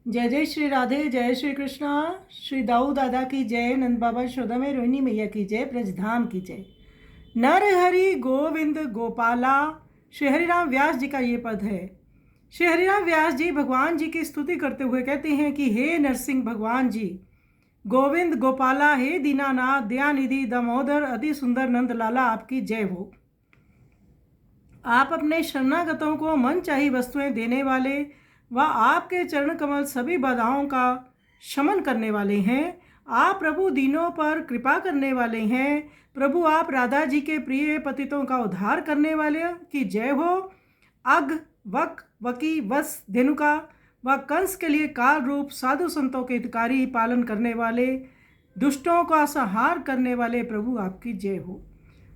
जय जय श्री राधे, जय श्री कृष्णा। श्री दाऊ दादा की जय, नंद बाबा यशोदा में रोहिणी मैया की जय, ब्रजधाम की जय। नर हरि गोविंद गोपाला। श्री हरिराम व्यास जी का ये पद है। श्री हरिराम व्यास जी भगवान जी की स्तुति करते हुए कहते हैं कि हे नरसिंह भगवान जी, गोविंद गोपाला, हे दीनानाथ, दयानिधि, दामोदर, अति सुंदर नंद लाला, आपकी जय हो। आप अपने शरणागतों को मन चाही वस्तुएं देने वाले व आपके चरण कमल सभी बाधाओं का शमन करने वाले हैं। आप प्रभु दीनों पर कृपा करने वाले हैं। प्रभु आप राधा जी के प्रिय पतितों का उद्धार करने वाले की जय हो। अग वक वकी वस धेनुका व कंस के लिए काल रूप साधु संतों के हितकारी पालन करने वाले, दुष्टों का संहार करने वाले प्रभु आपकी जय हो।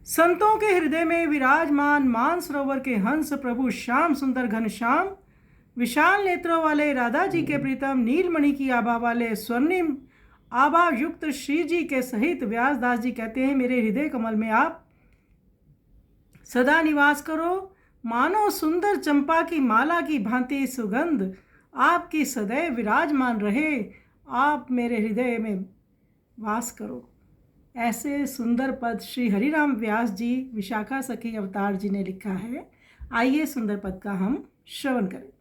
संतों के हृदय में विराजमान मानसरोवर के हंस प्रभु श्याम सुंदर घनश्याम, विशाल नेत्रों वाले राधा जी के प्रीतम नीलमणि की आभा वाले स्वर्णिम आभा युक्त श्री जी के सहित व्यासदास जी कहते हैं, मेरे हृदय कमल में आप सदा निवास करो। मानो सुंदर चंपा की माला की भांति सुगंध आपकी सदैव विराजमान रहे। आप मेरे हृदय में वास करो। ऐसे सुंदर पद श्री हरिराम व्यास जी विशाखा सखी अवतार जी ने लिखा है। आइए सुंदर पद का हम श्रवण करें।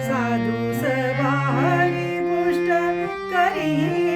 साधु सवारी पुष्ट करी